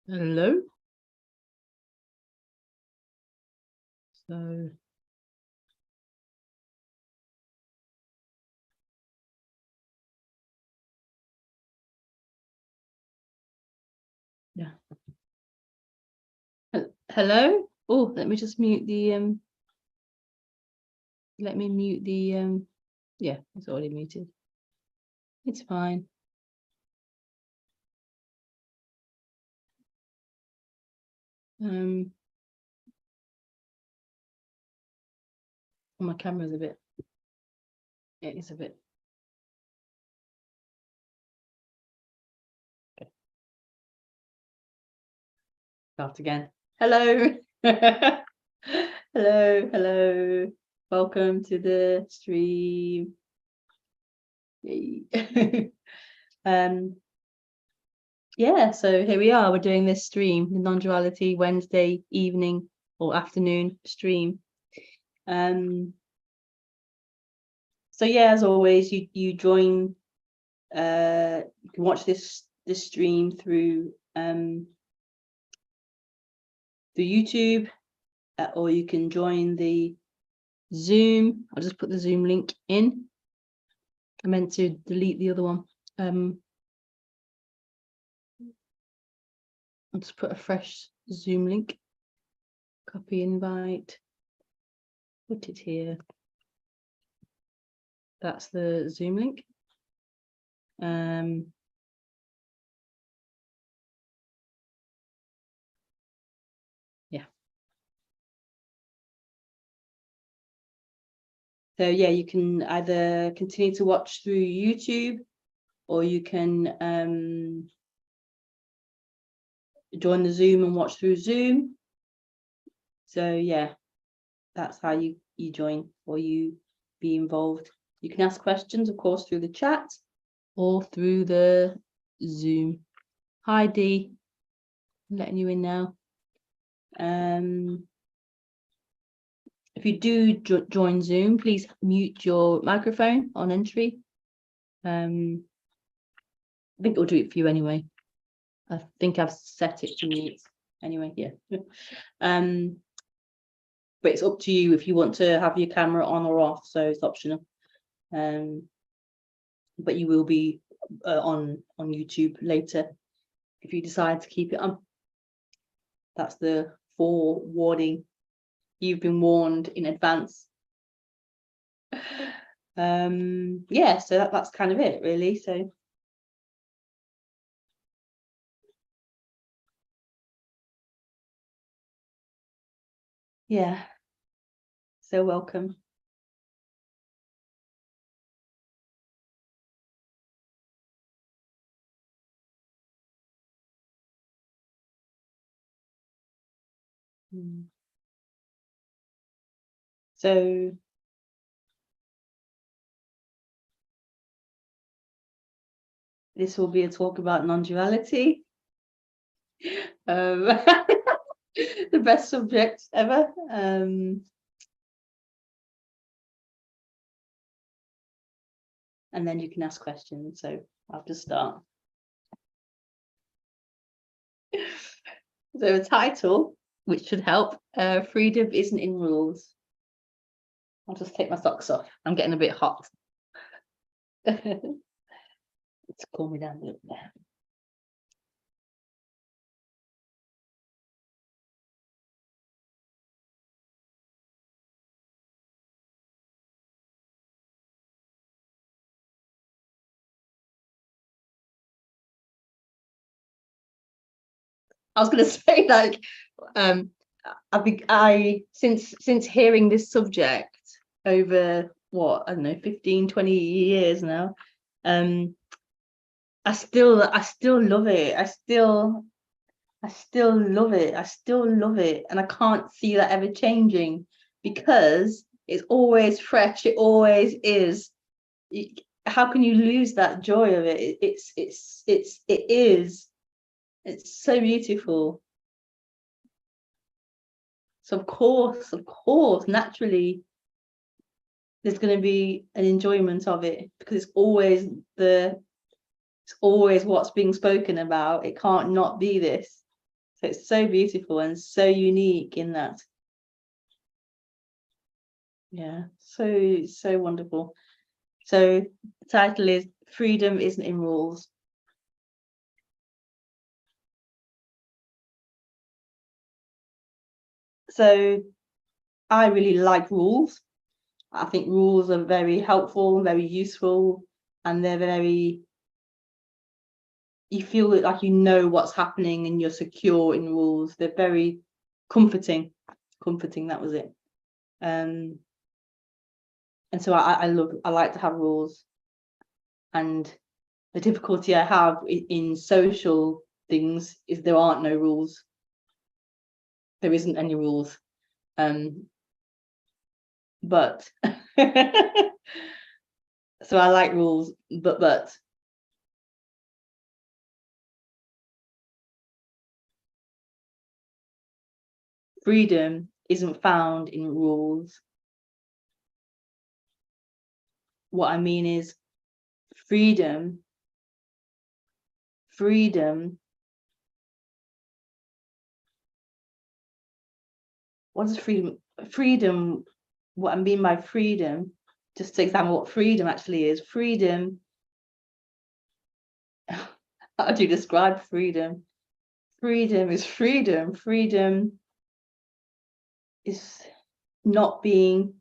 Hello. So yeah. Hello. Oh, let me just mute the let me mute the yeah, it's already muted. It's fine. My camera's a bit, it is a bit. Okay. Start again. Hello. Hello. Welcome to the stream. Yay. Yeah, so here we are. We're doing this stream, the Non-Duality Wednesday evening or afternoon stream. So yeah, as always, you join. You can watch this stream through YouTube, or you can join the Zoom. I'll just put the Zoom link in. I meant to delete the other one. I'll just put a fresh Zoom link. Copy invite. Put it here. That's the Zoom link. Yeah. So yeah, you can either continue to watch through YouTube, or you can join the Zoom and watch through Zoom. So yeah, that's how you join, or you be involved. You can ask questions, of course, through the chat or through the Zoom. Hi Dee, I'm letting you in now. If you do join Zoom, please mute your microphone on entry. I think it'll do it for you anyway. I think I've set it to mute anyway. Yeah. But it's up to you if you want to have your camera on or off, so it's optional. But you will be on YouTube later if you decide to keep it on. That's the forewarning. You've been warned in advance. Yeah, so that's kind of it, really. So yeah, so welcome. So this will be a talk about non-duality. The best subject ever. And then you can ask questions. So I'll just start. So a title, which should help, freedom isn't in rules. I'll just take my socks off. I'm getting a bit hot. Let's cool me down a little bit. I was going to say, like, since hearing this subject over what, I don't know, 15, 20 years now, I still love it. I still love it. I still love it. And I can't see that ever changing, because it's always fresh. It always is. How can you lose that joy of it? It's so beautiful. So of course, naturally, there's going to be an enjoyment of it, because it's always what's being spoken about. It can't not be this. So it's so beautiful and so unique in that. Yeah, so wonderful. So the title is Freedom Isn't in Rules. So I really like rules. I think rules are very helpful, very useful, and they're very, you feel like you know what's happening and you're secure in rules. They're very comforting. That was it. And so I like to have rules. And the difficulty I have in social things is there aren't no rules. There isn't any rules. But so I like rules, but freedom isn't found in rules. What I mean is freedom what is freedom, what I mean by freedom, just to examine what freedom actually is. Freedom, how do you describe freedom? Freedom is freedom. Freedom is not being,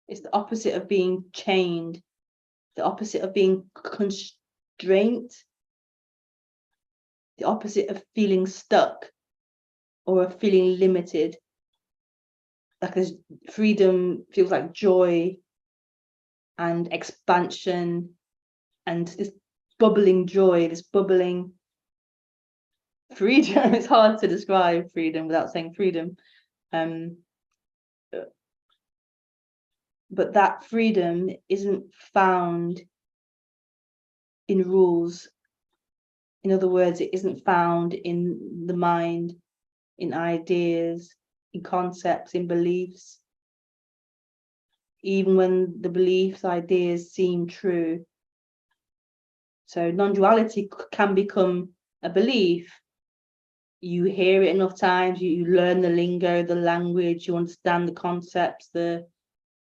it's the opposite of being chained, the opposite of being constrained, the opposite of feeling stuck or of feeling limited. Like freedom feels like joy and expansion and this bubbling joy, this bubbling freedom. It's hard to describe freedom without saying freedom. But that freedom isn't found in rules. In other words, it isn't found in the mind, in ideas, in concepts, in beliefs. Even when the beliefs, ideas seem true. So non-duality can become a belief. You hear it enough times, you learn the lingo, the language, you understand the concepts, the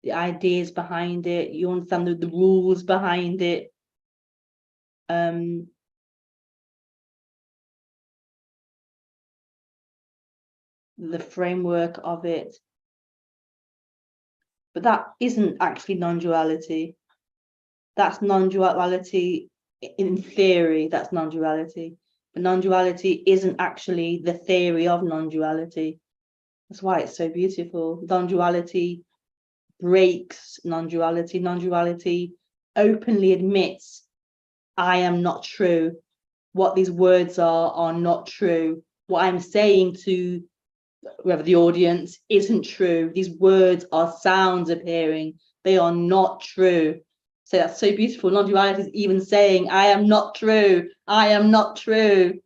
ideas behind it, you understand the rules behind it. The framework of it. But that isn't actually non-duality. That's non-duality in theory, that's non-duality. But non-duality isn't actually the theory of non-duality. That's why it's so beautiful. Non-duality breaks non-duality. Non-duality openly admits, I am not true. What these words are not true. What I'm saying to whoever the audience isn't true. These words are sounds appearing. They are not true. So that's so beautiful. Non-duality is even saying, I am not true. I am not true.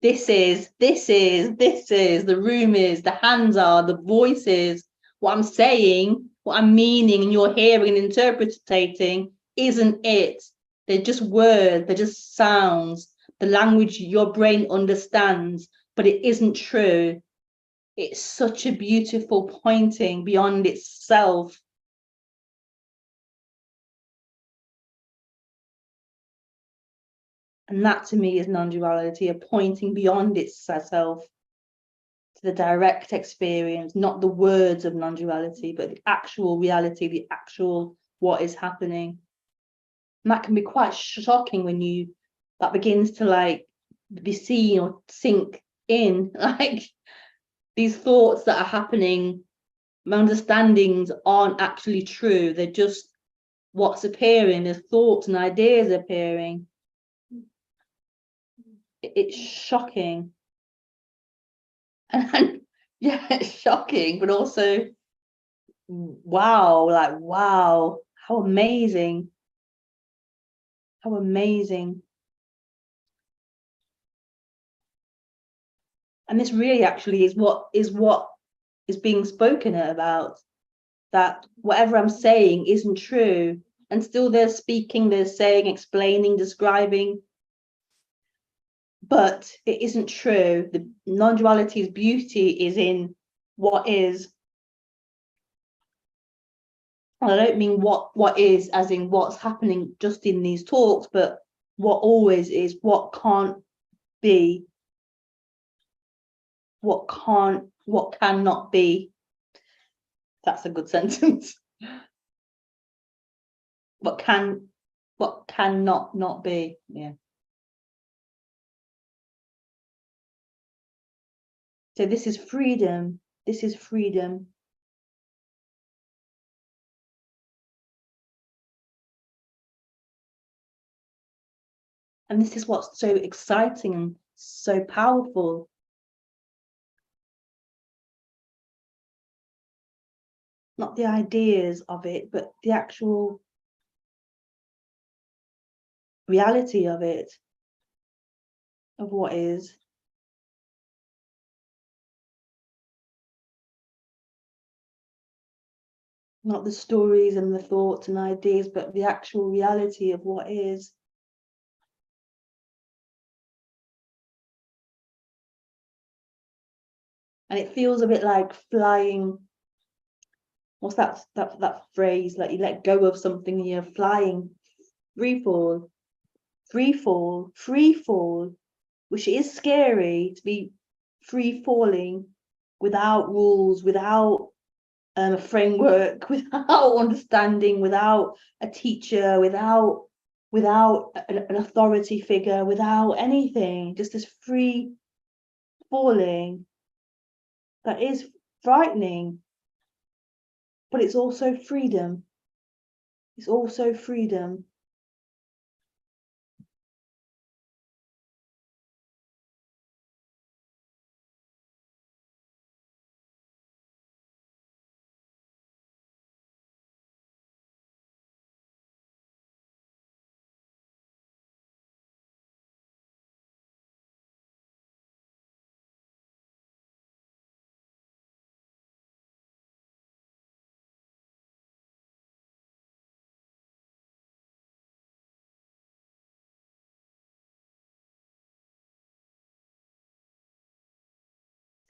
This is, the room is, the hands are, the voice is. What I'm saying, what I'm meaning, and you're hearing and interpreting isn't it. They're just words, they're just sounds, the language your brain understands, but it isn't true. It's such a beautiful pointing beyond itself. And that to me is non-duality, a pointing beyond itself to the direct experience, not the words of non-duality, but the actual reality, the actual what is happening. And that can be quite shocking when that begins to like be seen or sink in, like these thoughts that are happening, my understandings aren't actually true. They're just what's appearing. There's thoughts and ideas appearing. It's shocking. And yeah, it's shocking, but also wow, like wow, how amazing. How amazing. And this really actually is what is being spoken about, that whatever I'm saying isn't true. And still they're speaking, they're saying, explaining, describing. but it isn't true. The non-duality's beauty is in what is. I don't mean what is as in what's happening just in these talks, but what always is, what can't be, what cannot be. That's a good sentence. What cannot not be. Yeah. So this is freedom. This is freedom. And this is what's so exciting and so powerful. Not the ideas of it, but the actual reality of it, of what is. Not the stories and the thoughts and ideas, but the actual reality of what is. And it feels a bit like flying. What's that phrase? Like you let go of something and you're flying. Free fall, free fall, free fall, which is scary to be free falling without rules, without a framework, without understanding, without a teacher, without an authority figure, without anything, just this free falling that is frightening, but it's also freedom. It's also freedom.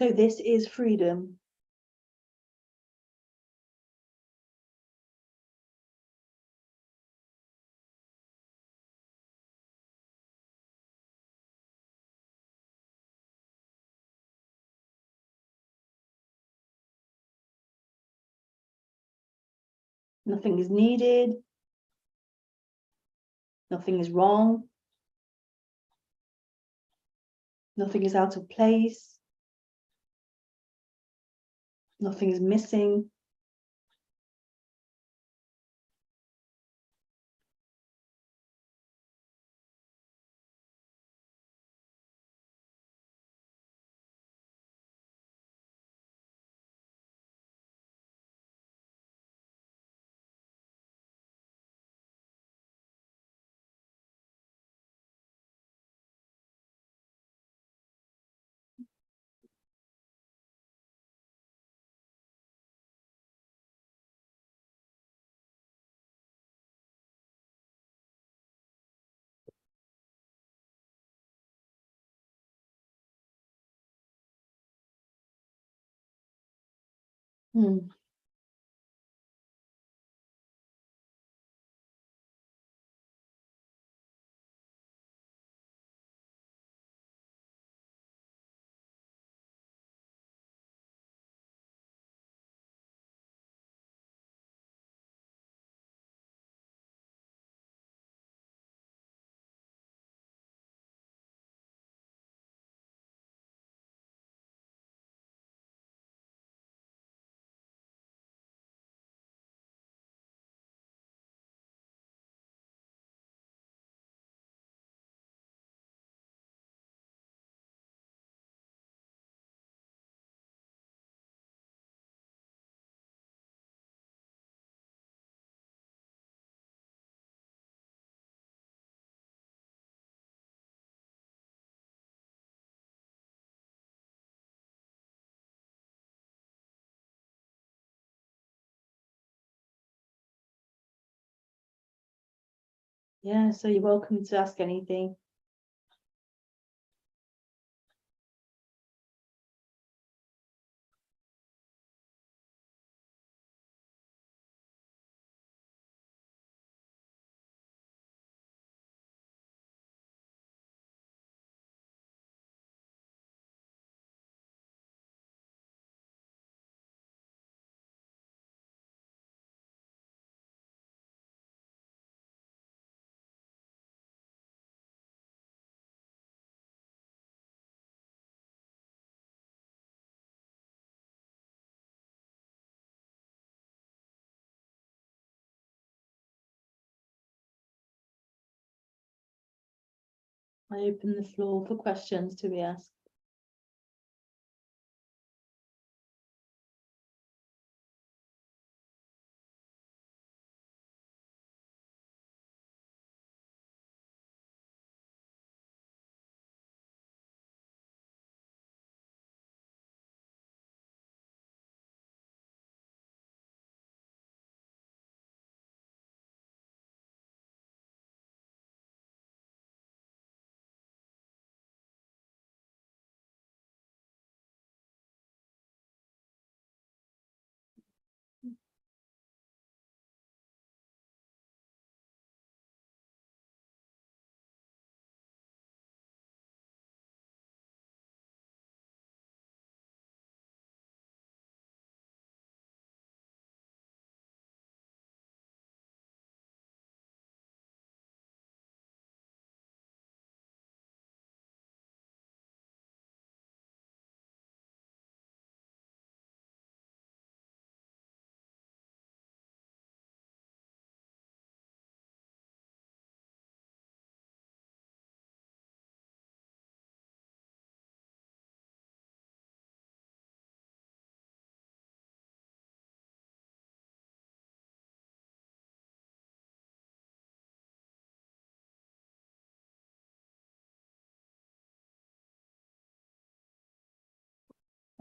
So this is freedom. Nothing is needed. Nothing is wrong. Nothing is out of place. Nothing is missing. Hmm. Yeah, so you're welcome to ask anything. I open the floor for questions to be asked.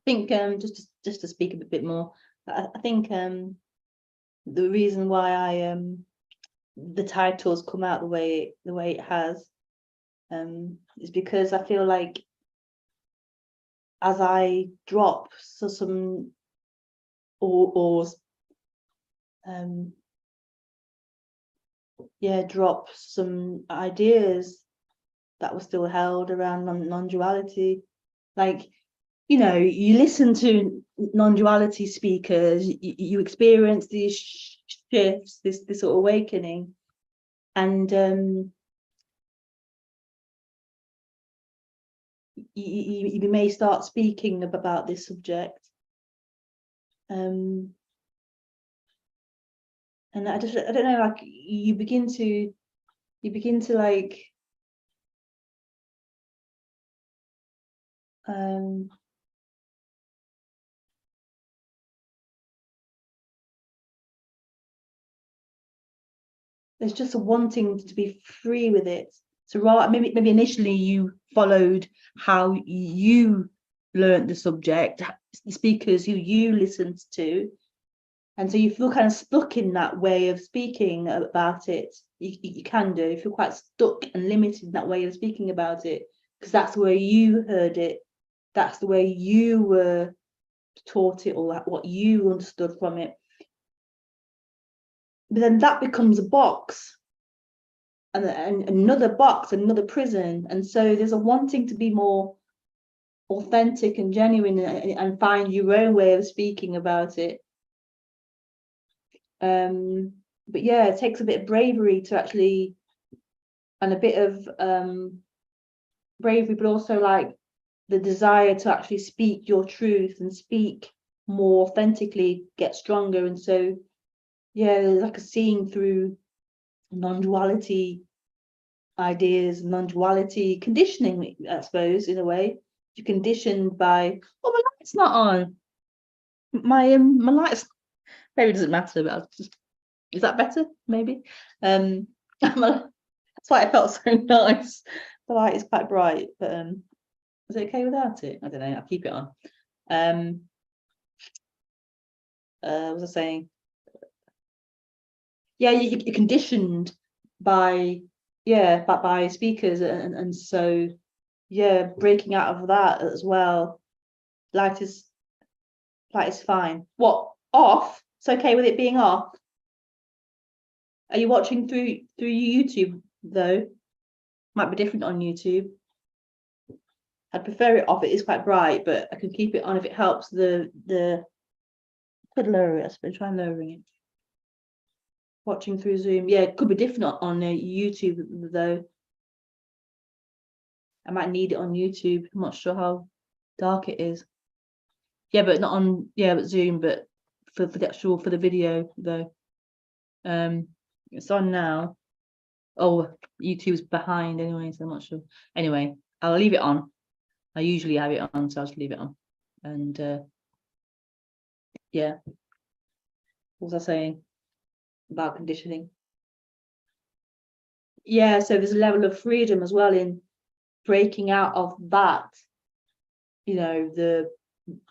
I think just to speak a bit more, I think the reason why the titles come out the way it has is because I feel like as I drop some drop some ideas that were still held around non-duality, like, you know, you listen to non-duality speakers, you experience these shifts, this sort of awakening, and you may start speaking about this subject, and I don't know, like you begin to like there's just a wanting to be free with it. So maybe initially you followed how you learned the subject, the speakers who you listened to, and so you feel kind of stuck in that way of speaking about it. You can do, you feel quite stuck and limited in that way of speaking about it, because that's the way you heard it, that's the way you were taught it, or what you understood from it. But then that becomes a box, and another box, another prison, and so there's a wanting to be more authentic and genuine and find your own way of speaking about it. But yeah, it takes a bit of bravery to actually, and a bit of bravery, but also like the desire to actually speak your truth and speak more authentically, get stronger. And so yeah, there's like a seeing through non-duality ideas, non-duality conditioning, I suppose, in a way. You're conditioned by, oh, my light's not on. My light's, maybe it doesn't matter, but I'll just, is that better? Maybe. That's why it felt so nice. The light is quite bright, but is it okay without it? I don't know. I'll keep it on. What was I saying? Yeah, you're conditioned by by speakers, and so yeah, breaking out of that as well. Light is fine. What, off? It's okay with it being off? Are you watching through YouTube though? Might be different on YouTube. I'd prefer it off. It is quite bright, but I can keep it on if it helps. Could lower it, I suppose. Try lowering it. Watching through Zoom, yeah, it could be different on YouTube though. I might need it on YouTube. I'm not sure how dark it is. Yeah, but not on, yeah, but Zoom, but for the actual, for the video though. It's on now. Oh, YouTube's behind anyway, so I'm not sure. Anyway, I'll leave it on. I usually have it on, so I'll just leave it on. And yeah, what was I saying about conditioning? Yeah, so there's a level of freedom as well in breaking out of that, you know, the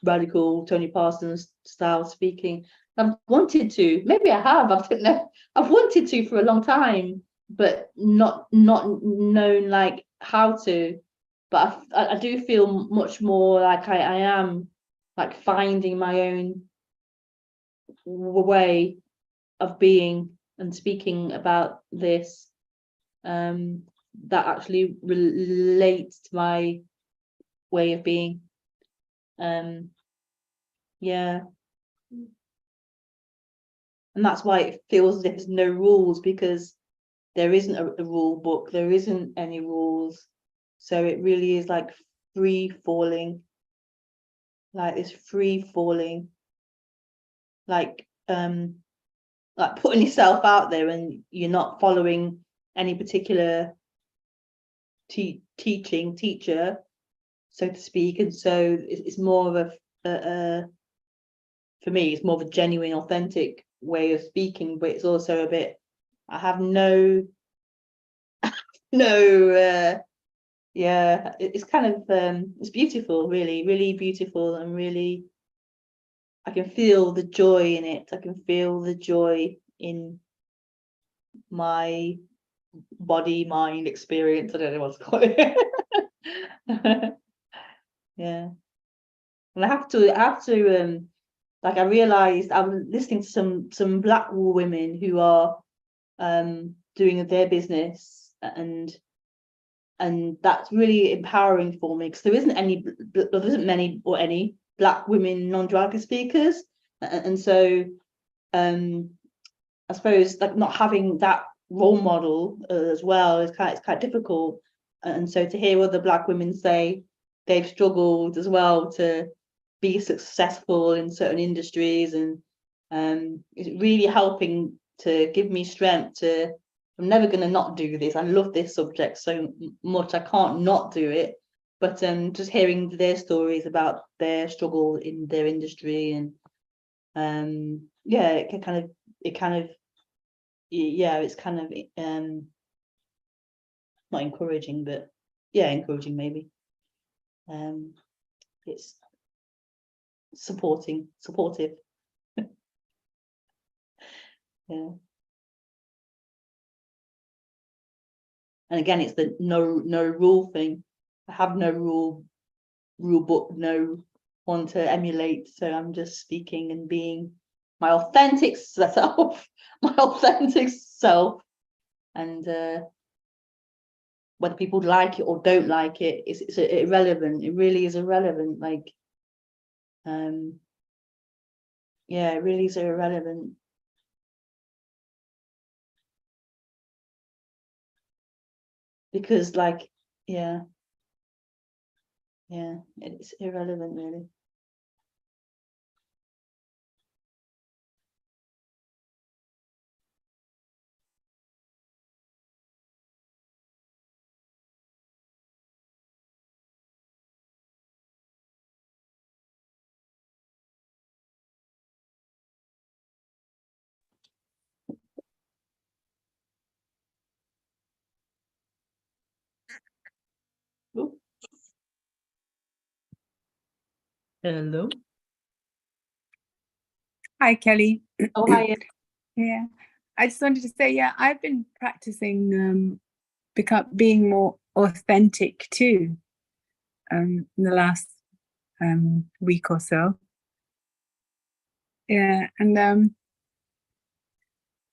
radical Tony Parsons style speaking. I've wanted to, maybe I have, I don't know. I've wanted to for a long time, but not known like how to. But I do feel much more like I am like finding my own way of being and speaking about this, that actually relates to my way of being. Yeah, and that's why it feels as if there's no rules, because there isn't a rule book, there isn't any rules, so it really is like free falling, like this free falling, like putting yourself out there and you're not following any particular teacher, so to speak. And so it's more of a for me, it's more of a genuine, authentic way of speaking, but it's also a bit, I have no yeah, it's kind of it's beautiful, really, really beautiful, and really I can feel the joy in it. I can feel the joy in my body, mind, experience. I don't know what's called it. Yeah. And I have to like, I realized I was listening to some Black women who are doing their business, and that's really empowering for me, because there isn't many or any Black women non-duality speakers, and so I suppose like not having that role model as well is it's quite difficult. And so to hear other Black women say they've struggled as well to be successful in certain industries, and it's really helping to give me strength to, I'm never going to not do this. I love this subject so much, I can't not do it. But just hearing their stories about their struggle in their industry, and yeah, it kind of yeah, it's kind of not encouraging, but yeah, encouraging maybe. It's supportive. Yeah. And again, it's the no rule thing. I have no rule book, no one to emulate, so I'm just speaking and being my authentic self. My authentic self. And whether people like it or don't like it, it's irrelevant. It really is irrelevant. Like yeah, it really is irrelevant. Because like, yeah, it's irrelevant, really. Ooh. Hello. Hi, Kelly. Oh, hi. Yeah, I just wanted to say, yeah, I've been practicing being more authentic too, in the last week or so. Yeah, and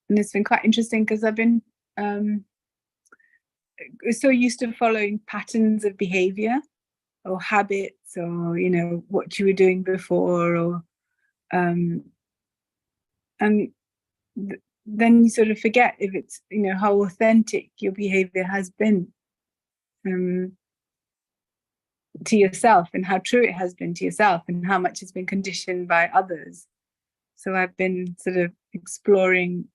it's been quite interesting because I've been so used to following patterns of behavior or habits, or what you were doing before, or and then you sort of forget if it's how authentic your behavior has been to yourself, and how true it has been to yourself, and how much it's been conditioned by others. So I've been sort of exploring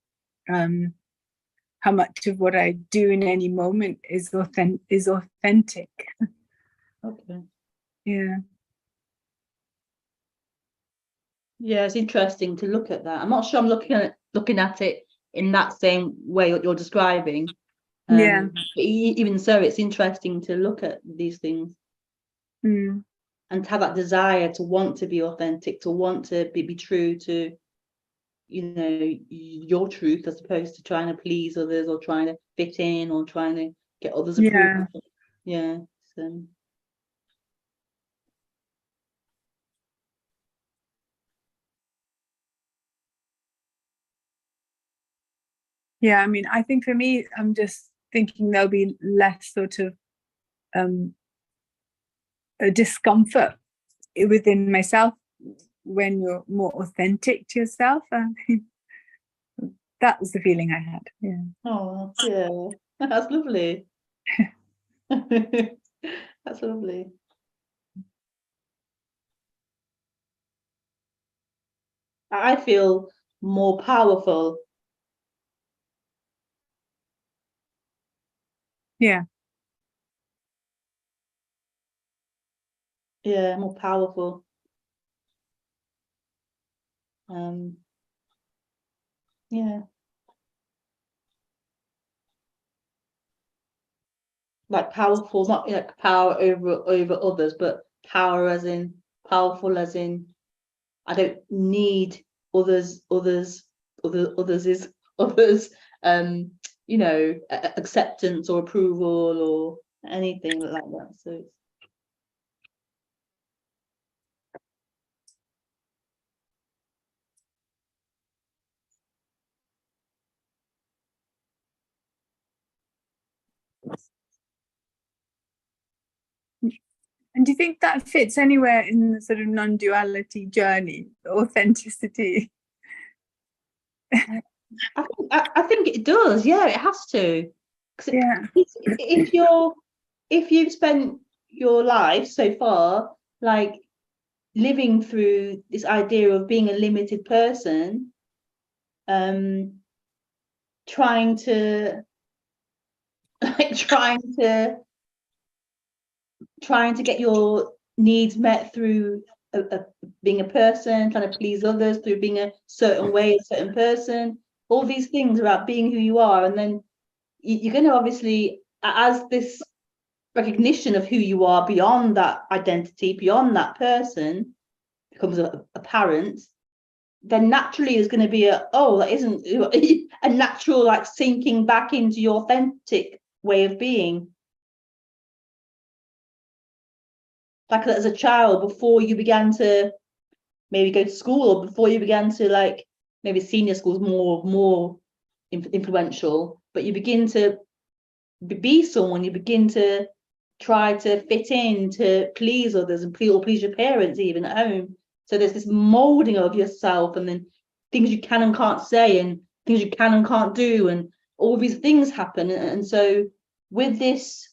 how much of what I do in any moment is authentic. Okay. Yeah. Yeah, it's interesting to look at that. I'm not sure I'm looking at it in that same way that you're describing. Yeah. But even so, it's interesting to look at these things Mm. and to have that desire to want to be authentic, to want to be true to, you know, your truth, as opposed to trying to please others or trying to fit in or trying to get others' approval. Yeah. So. Yeah, I mean, I think for me, I'm just thinking there'll be less sort of a discomfort within myself when you're more authentic to yourself. That was the feeling I had. Yeah. Oh, yeah, that's lovely. That's lovely. I feel more powerful. Yeah. Yeah, more powerful. Yeah, like powerful, not like power over others, but power as in powerful as in I don't need others you know, acceptance or approval or anything like that. So And do you think that fits anywhere in the sort of non-duality journey, authenticity? I think it does. Yeah, it has to. Yeah. If you've spent your life so far like living through this idea of being a limited person, trying to like trying to get your needs met through being a person, trying to please others through being a certain way, a certain person, all these things about being who you are. And then you're going to obviously, as this recognition of who you are beyond that identity, beyond that person becomes apparent, then naturally there's going to be that isn't a natural like sinking back into your authentic way of being. Like as a child, before you began to maybe go to school, or before you began to like maybe senior school's more influential, but you begin to be someone, you begin to try to fit in, to please others and please your parents even at home. So there's this molding of yourself, and then things you can and can't say and things you can and can't do, and all these things happen. And so with this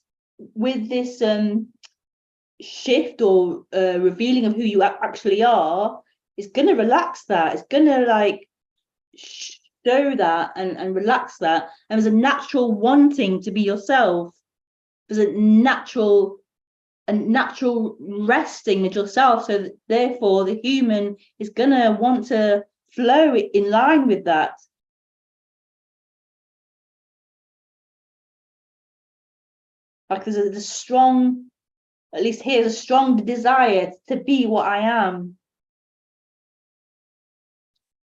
shift or revealing of who you actually are, it's going to relax that. It's going to like show that and relax that. And there's a natural wanting to be yourself. There's a natural resting with yourself. So that therefore the human is going to want to flow in line with that. Like there's a strong, at least here's a strong desire to be what I am.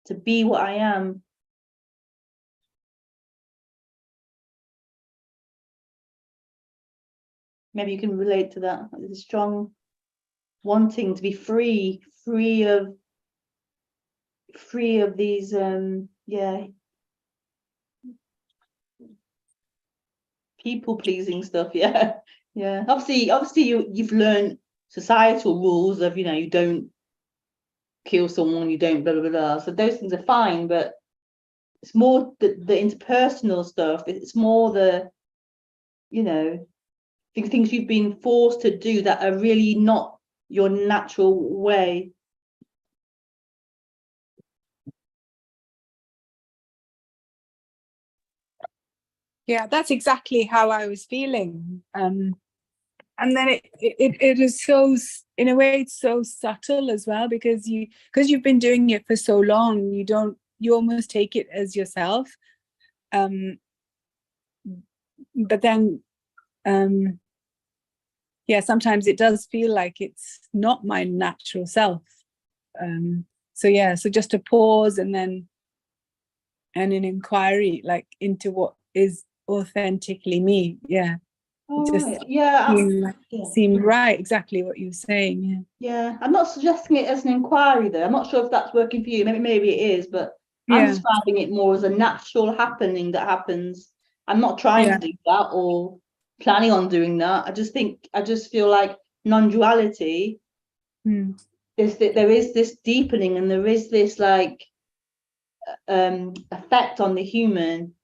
To be what I am. Maybe you can relate to that. There's a strong wanting to be free of these people pleasing stuff. Yeah. Obviously you've learned societal rules of, you know, you don't kill someone, you don't blah blah blah, so those things are fine, but it's more the interpersonal stuff. It's more the, you know, things you've been forced to do that are really not your natural way. Yeah, that's exactly how I was feeling. And then it is so, in a way, it's so subtle as well, because you've been doing it for so long, you almost take it as yourself. But then yeah, sometimes it does feel like it's not my natural self. So just a pause, and then an inquiry, like, into what is authentically me. Yeah. Oh, Just right. Yeah, seemed right, exactly what you were saying. yeah. I'm not suggesting it as an inquiry though. I'm not sure if that's working for you. Maybe it is, but I'm Yeah, describing it more as a natural happening that happens. I'm not trying yeah, to do that or planning on doing that. I just feel like non-duality mm. is that there is this deepening, and there is this like effect on the human.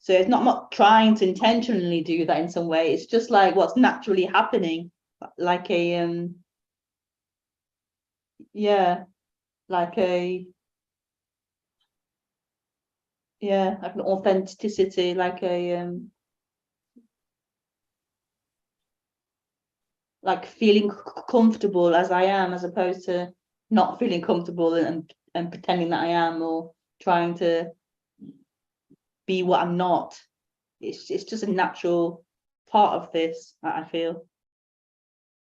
So it's not trying to intentionally do that in some way. It's just like what's naturally happening, like a yeah, like a yeah, like an authenticity, like feeling comfortable as I am, as opposed to not feeling comfortable and pretending that I am, or trying to be what I'm not. It's just a natural part of this, I feel.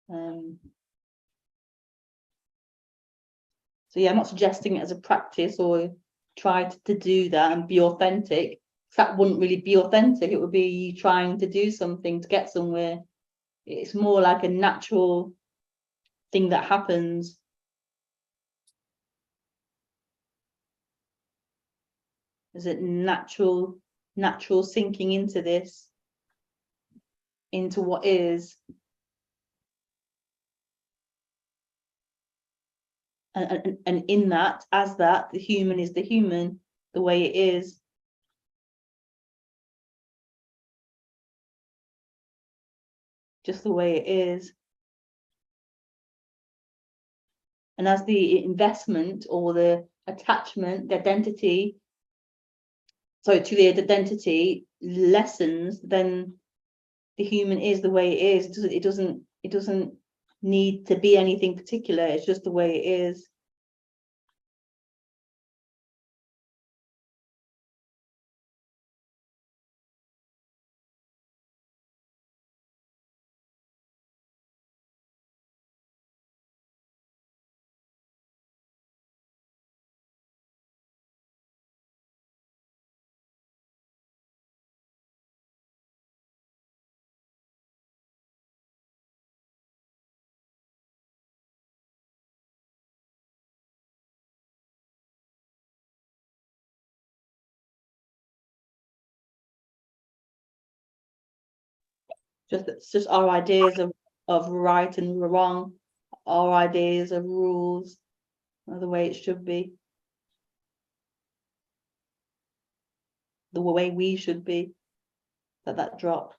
So yeah, I'm not suggesting it as a practice or try to do that and be authentic. That wouldn't really be authentic. It would be you trying to do something to get somewhere. It's more like a natural thing that happens. Is it natural sinking into this, into what is, and in that, as that, the human is the human, the way it is. Just the way it is. And as the investment or the attachment, the identity, to the identity lessens, then the human is the way it is. It doesn't need to be anything particular. It's just the way it is. It's just our ideas of right and wrong, our ideas of rules, the way it should be, the way we should be. That drop.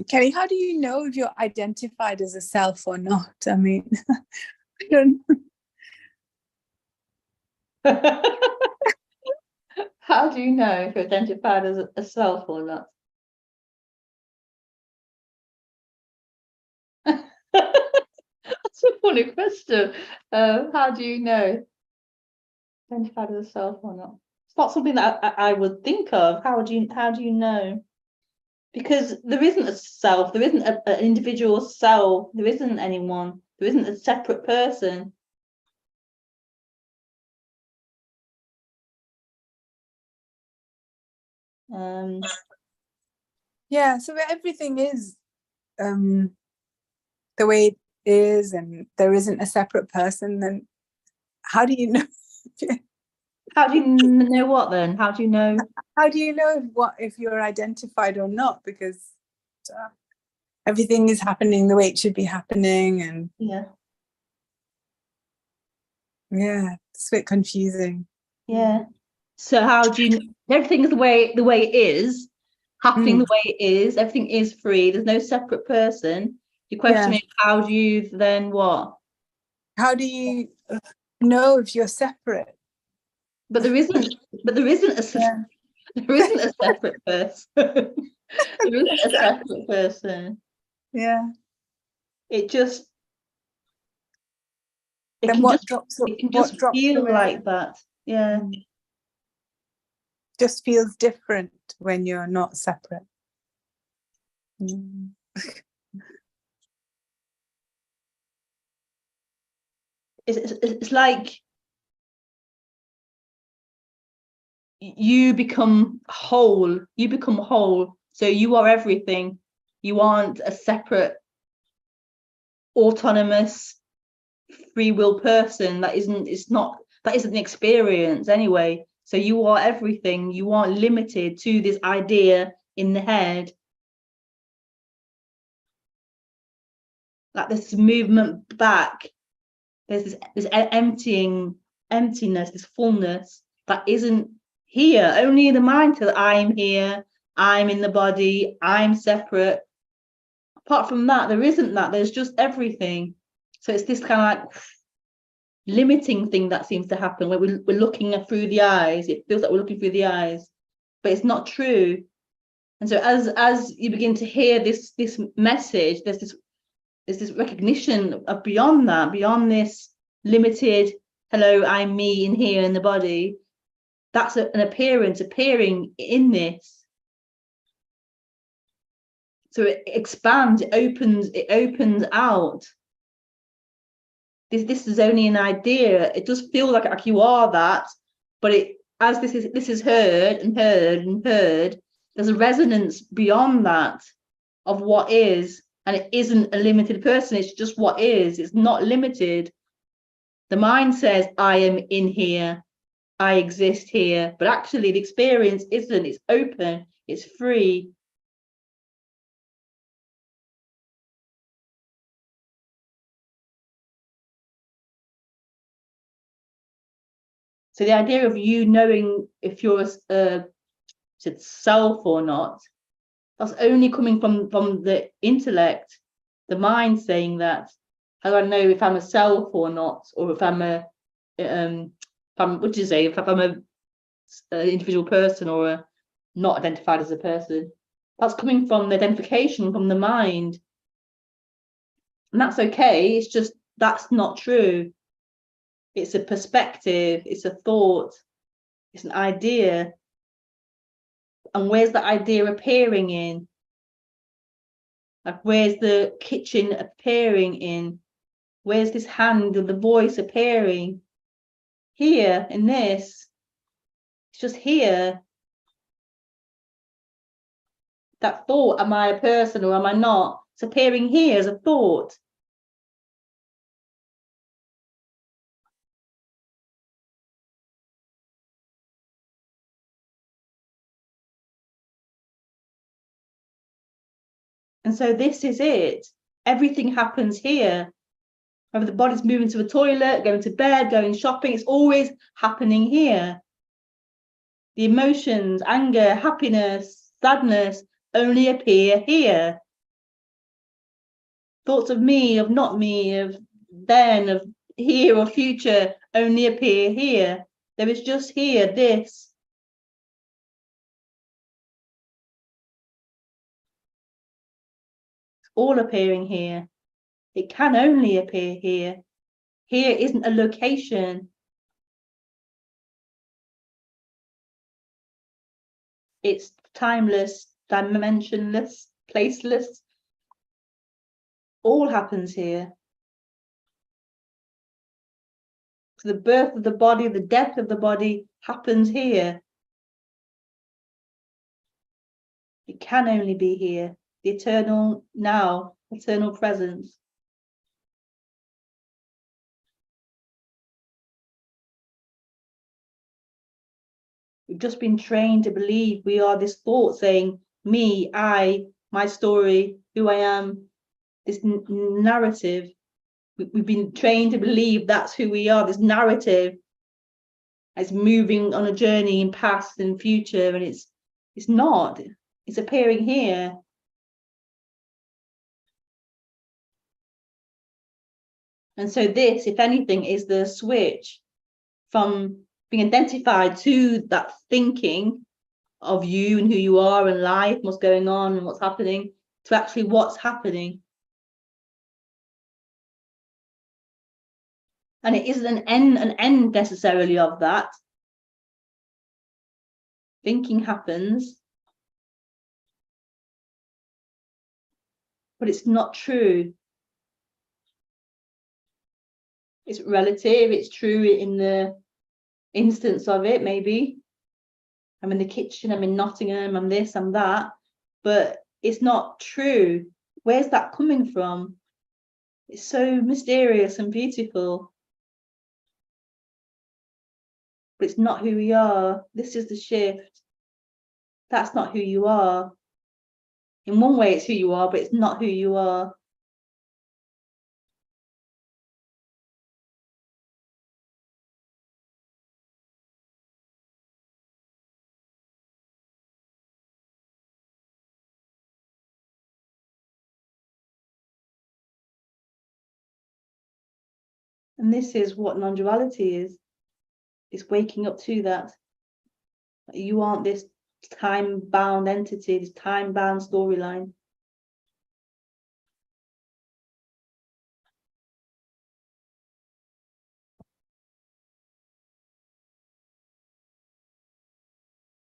Kelly, how do you know if you're identified as a self or not? I mean, I don't How do you know if you're identified as a self or not? That's a funny question. How do you know identified as a self or not? It's not something that I would think of. How do you know? Because there isn't a self, there isn't an individual self, there isn't anyone, there isn't a separate person. Yeah, so everything is the way it is, and there isn't a separate person, then how do you know? How do you know what then? How do you know? How do you know if you're identified or not? Because everything is happening the way it should be happening, and Yeah, it's a bit confusing. yeah. So how do you? Everything is the way it is, happening the way it is. Everything is free. There's no separate person. Your question is, how do you then what? how do you know if you're separate? But there isn't a Yeah. there isn't a separate person. There isn't a separate person. Yeah. It just it Then can what just drops it can what just drops feel away? like that. Yeah. Just feels different when you're not separate. It's like you become whole. So you are everything. You aren't a separate, autonomous, free will person. That isn't the experience anyway. So you are everything. You aren't limited to this idea in the head. Like this movement back. There's this emptiness, this fullness that isn't here. Only in the mind that I'm here, I'm in the body, I'm separate. Apart from that, there isn't that. There's just everything. So it's this kind of like limiting thing that seems to happen where we're looking through the eyes. It feels like we're looking through the eyes, but it's not true. And so as you begin to hear this message, there's this recognition of beyond this limited, hello, I'm me in here in the body. That's an appearing in this. So it expands, it opens out. This is only an idea. It does feel like you are that, but as this is heard and heard and heard, there's a resonance beyond that of what is, and it isn't a limited person. It's just what is. It's not limited. The mind says, I am in here, I exist here, but actually the experience isn't. It's open, it's free. So the idea of you knowing if you're a self or not, that's only coming from the intellect, the mind saying that. How do I know if I'm a self or not, or if I'm a what do you say, if I'm an individual person or not identified as a person? That's coming from the identification from the mind, and that's okay. It's just that's not true. It's a perspective, it's a thought, it's an idea. And where's that idea appearing in? Like, where's the kitchen appearing in? Where's this hand or the voice appearing? Here, in this. It's just here. That thought, am I a person or am I not? It's appearing here as a thought. And so this is it. Everything happens here. Whether the body's moving to the toilet, going to bed, going shopping, it's always happening here. The emotions, anger, happiness, sadness only appear here. Thoughts of me, of not me, of then, of here or future only appear here. There is just here, this. It's all appearing here. It can only appear here. Here isn't a location. It's timeless, dimensionless, placeless. All happens here. So the birth of the body, the death of the body happens here. It can only be here. The eternal now, eternal presence. We've just been trained to believe we are this thought saying, me, I, my story, who I am, this narrative. We've been trained to believe that's who we are, this narrative. It's moving on a journey in past and future, and it's not. It's appearing here. And so this, if anything, is the switch from being identified to that thinking of you and who you are and life, what's going on and what's happening, to actually what's happening. And it isn't an end necessarily of that. Thinking happens, but it's not true. It's relative, it's true in the instance of it, maybe. I'm in the kitchen, I'm in Nottingham, I'm this, I'm that, but it's not true. Where's that coming from? It's so mysterious and beautiful. But it's not who we are. This is the shift. That's not who you are. In one way, it's who you are, but it's not who you are. And this is what non-duality is. It's waking up to that. You aren't this time-bound entity, this time-bound storyline.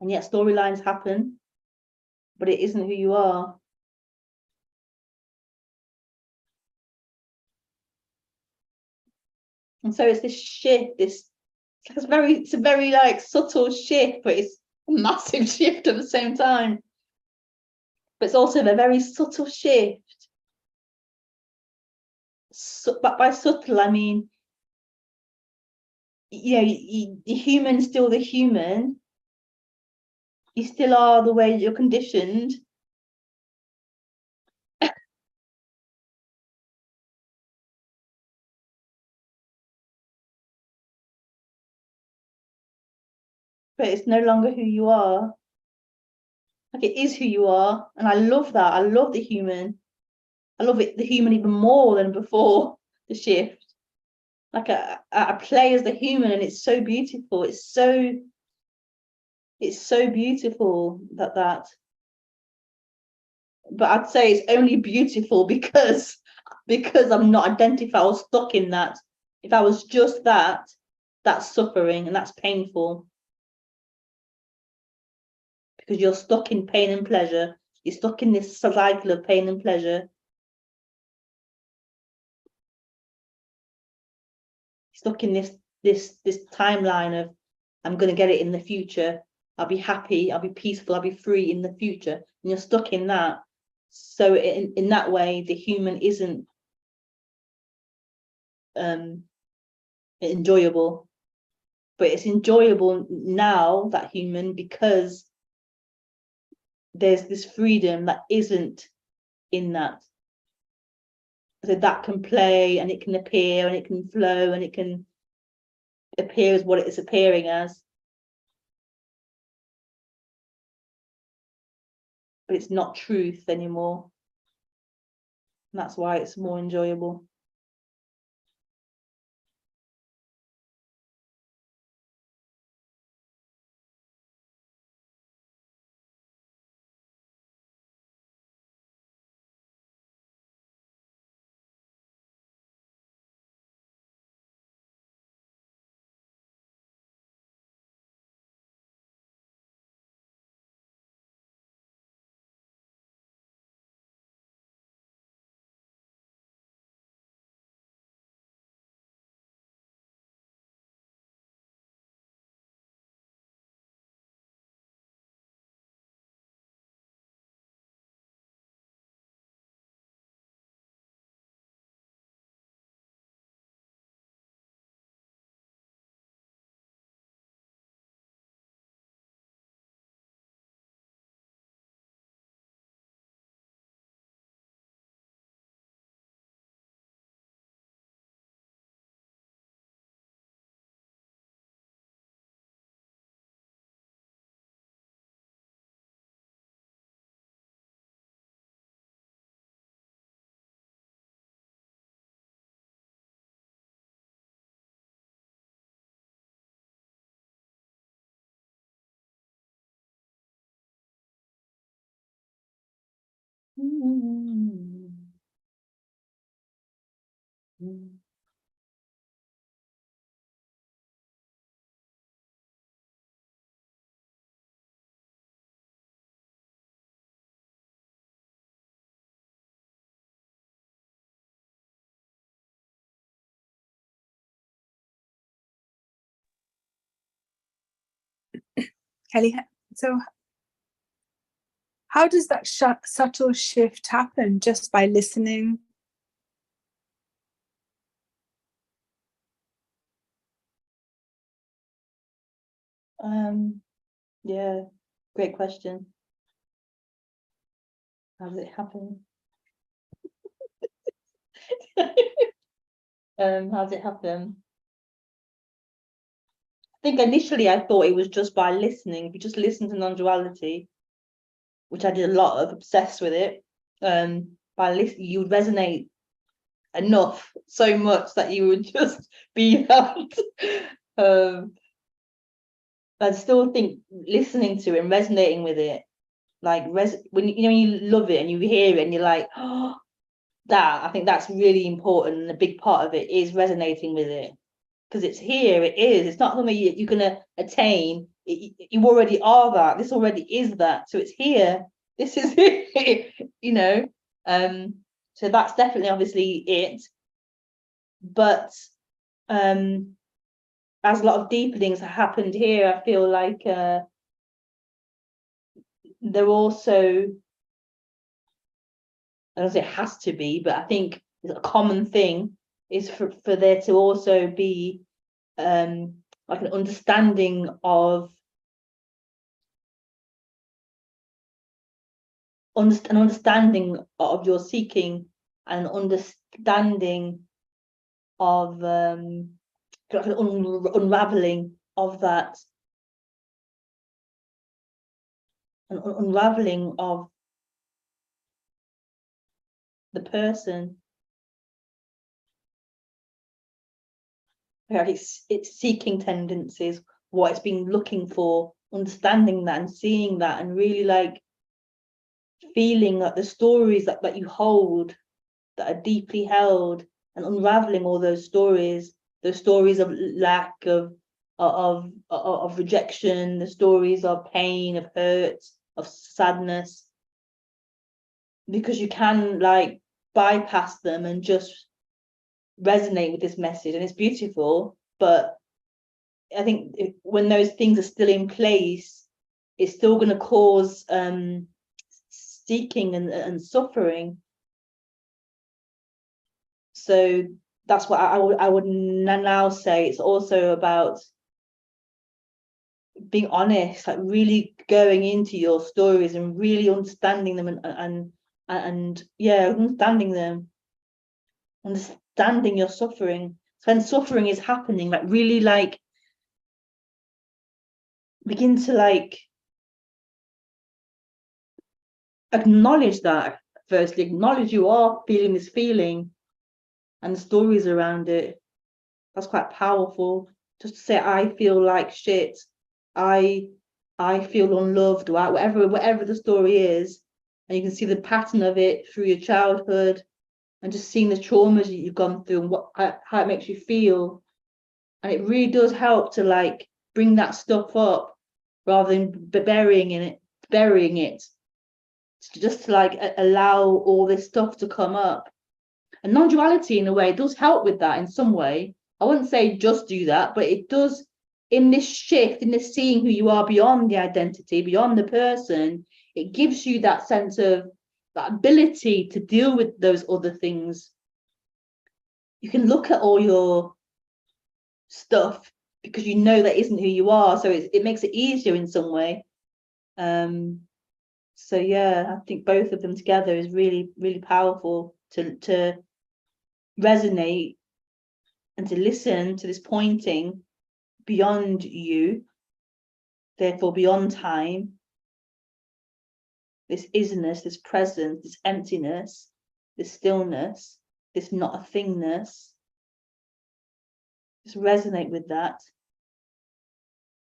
And yet storylines happen, but it isn't who you are. And so it's this shift, it's a very like subtle shift, but it's a massive shift at the same time. But it's also a very subtle shift. So, but by subtle, I mean, you know, the human's still the human. You still are the way you're conditioned. But it's no longer who you are. Like, it is who you are, and I love that. I love the human. I love it, the human, even more than before the shift. Like I play as the human, and it's so beautiful. It's so beautiful that. But I'd say it's only beautiful because I'm not identified or stuck in that. If I was just that, that's suffering and that's painful. Because you're stuck in pain and pleasure. You're stuck in this cycle of pain and pleasure. You're stuck in this timeline of, I'm going to get it in the future. I'll be happy. I'll be peaceful. I'll be free in the future. And you're stuck in that. So in that way, the human isn't enjoyable. But it's enjoyable now, that human, because there's this freedom that isn't in that. So that can play and it can appear and it can flow and it can appear as what it is appearing as. But it's not truth anymore. And that's why it's more enjoyable. Kelly, so how does that subtle shift happen? Just by listening? Yeah, great question. How does it happen? How does it happen? I think initially I thought it was just by listening. If you just listen to non-duality, which I did a lot of, obsessed with it, by listening, you would resonate enough, so much that you would just be helped. I still think listening to it and resonating with it, like when you love it and you hear it and you're like, oh, that, I think that's really important, and a big part of it is resonating with it, because it's here. It's not something you're gonna attain. You already are that. This already is that. So it's here. This is it. So that's definitely obviously it. But as a lot of deepenings have happened here, I feel like they're also, I don't say it has to be, but I think a common thing is for there to also be like an understanding of your seeking, and understanding of like an unraveling of that, an unraveling of the person. Like it's seeking tendencies, what it's been looking for, understanding that and seeing that, and really like feeling that the stories that you hold, that are deeply held, and unraveling all those stories of lack, of rejection, the stories of pain, of hurt, of sadness, because you can like bypass them and just resonate with this message, and it's beautiful. But I think when those things are still in place, it's still going to cause seeking and suffering. So that's what I would now say. It's also about being honest, like really going into your stories and really understanding them, and yeah, understanding your suffering. So when suffering is happening, like really like begin to like acknowledge that. Firstly, acknowledge you are feeling this feeling and the stories around it. That's quite powerful. Just to say, I feel like shit, I feel unloved, or whatever the story is, and you can see the pattern of it through your childhood, and just seeing the traumas that you've gone through and how it makes you feel. And it really does help to like bring that stuff up rather than burying it, just to like allow all this stuff to come up. And non-duality in a way does help with that in some way. I wouldn't say just do that, but it does, in this shift, in this seeing who you are beyond the identity, beyond the person. It gives you that sense of that ability to deal with those other things. You can look at all your stuff because you know that isn't who you are, so it makes it easier in some way. So yeah, I think both of them together is really, really powerful to resonate and to listen to this pointing beyond you, therefore beyond time, this isness, this presence, this emptiness, this stillness, this not a thingness. Just resonate with that.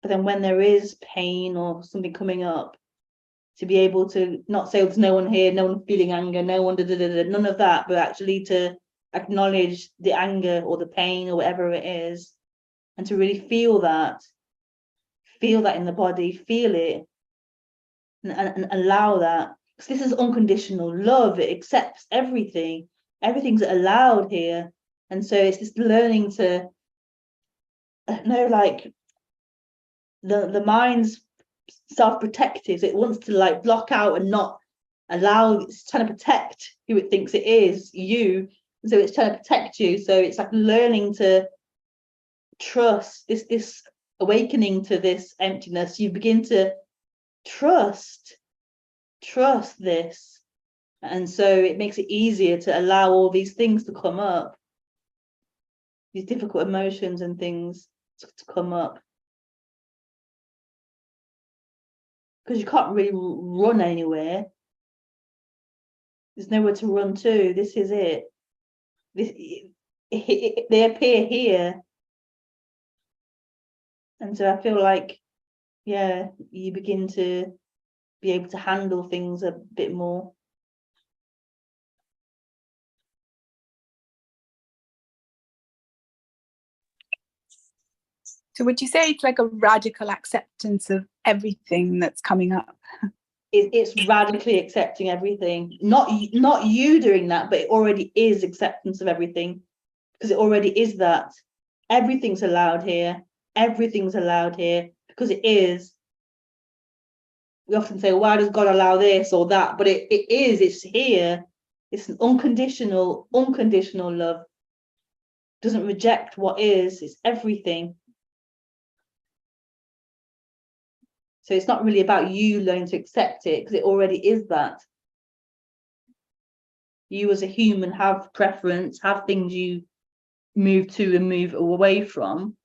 But then when there is pain or something coming up, to be able to not say, oh, there's no one here, no one feeling anger, no one, none of that, but actually to acknowledge the anger or the pain or whatever it is, and to really feel that in the body, feel it, and allow that. Because this is unconditional love. It accepts everything. Everything's allowed here. And so it's just learning to know, like, the mind's self-protective. It wants to like block out and not allow. It's trying to protect who it thinks it is, you. And so it's trying to protect you. So it's like learning to trust this awakening to this emptiness. You begin to trust this, and so it makes it easier to allow all these things to come up, these difficult emotions and things to come up, because you can't really run anywhere. There's nowhere to run to. This is it. They appear here, and so I feel like, yeah, you begin to be able to handle things a bit more. So would you say it's like a radical acceptance of everything that's coming up? It's radically accepting everything. Not you doing that, but it already is acceptance of everything, because it already is that. Everything's allowed here. Everything's allowed here because it is. We often say, why does God allow this or that? But it is, it's here. It's an unconditional love. Doesn't reject what is, it's everything. So it's not really about you learning to accept it, because it already is that. You as a human have preference, have things you move to and move away from.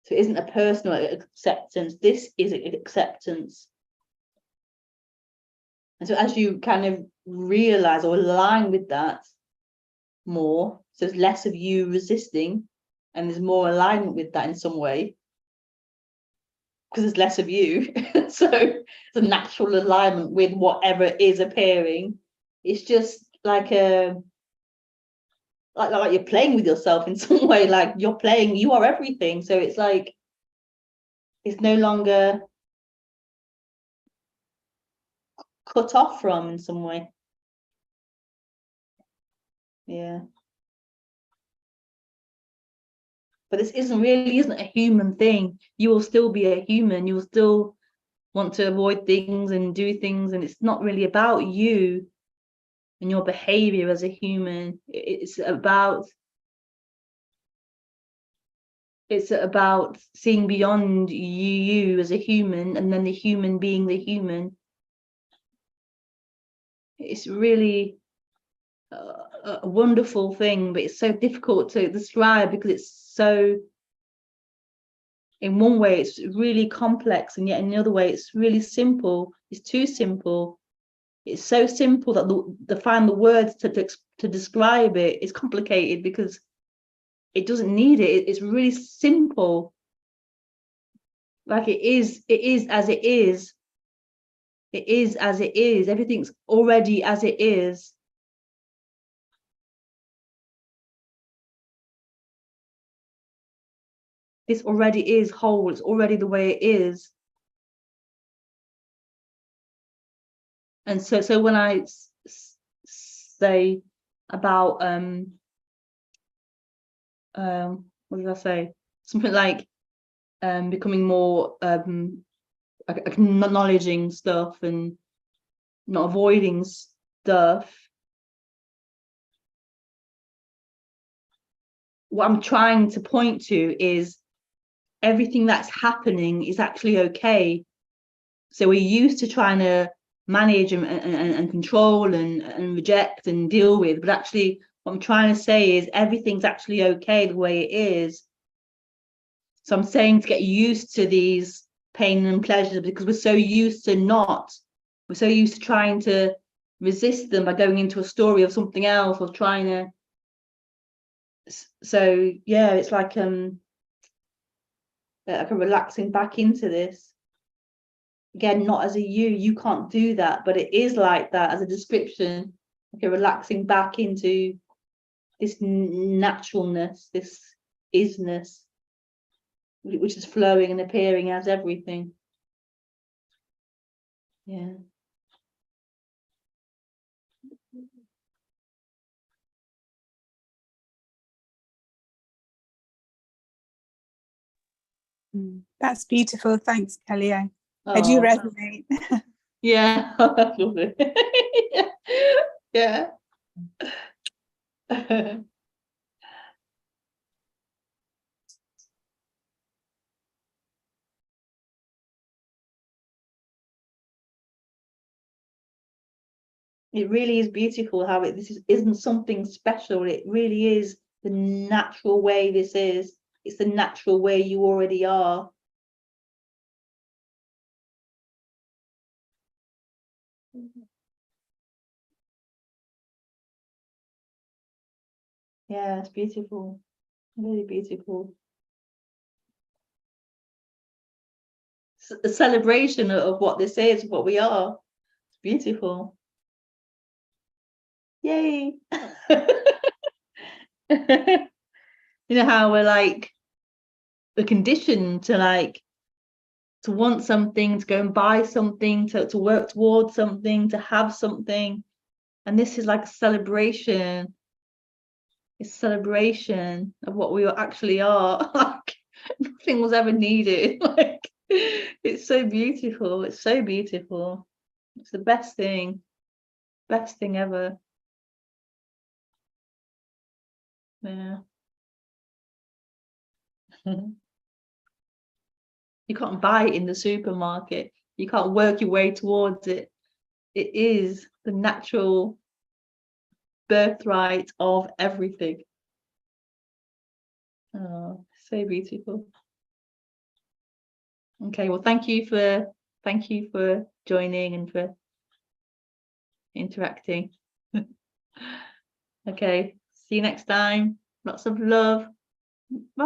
So it isn't a personal acceptance. This is acceptance. And so as you kind of realize or align with that more, so there's less of you resisting and there's more alignment with that in some way, because there's less of you. So it's a natural alignment with whatever is appearing. It's just like like you're playing with yourself in some way, like you're playing, you are everything. So it's like, it's no longer cut off from in some way. Yeah. But this isn't a human thing. You will still be a human. You will still want to avoid things and do things, and it's not really about you and your behavior as a human. It's about seeing beyond you as a human, and then the human being the human. It's really a wonderful thing, but it's so difficult to describe, because it's so, in one way it's really complex, and yet in another way it's really simple. It's too simple. It's so simple that to find the words to describe it is complicated, because it doesn't need it. It's really simple. Like it is as it is. It is as it is. Everything's already as it is. This already is whole. It's already the way it is. And so when I say about what did I say? Something like becoming more acknowledging stuff and not avoiding stuff. What I'm trying to point to is everything that's happening is actually okay. So we're used to trying to manage and control and reject and deal with, but actually what I'm trying to say is everything's actually okay the way it is. So I'm saying to get used to these pain and pleasures, because we're so used to trying to resist them by going into a story of something else, or trying to. So yeah, it's like a relaxing back into this. again, not as a you can't do that, but it is like that as a description, like a relaxing back into this naturalness, this isness, which is flowing and appearing as everything. Yeah. That's beautiful. Thanks, Kelly. I do Oh, resonate. yeah. Lovely. Yeah. It really is beautiful how isn't something special. It really is the natural way this is. It's the natural way you already are. Yeah, it's beautiful. Really beautiful. A celebration of what this is, what we are. It's beautiful. Yay. You know how we're like, we're conditioned to want something, to go and buy something, to work towards something, to have something. And this is like a celebration. It's a celebration of what we actually are. Like nothing was ever needed. Like it's so beautiful. It's so beautiful. It's the best thing ever. Yeah. You can't buy it in the supermarket. You can't work your way towards it. It is the natural birthright of everything. Oh, so beautiful. Okay, well, thank you for joining and for interacting. Okay, see you next time. Lots of love. Bye.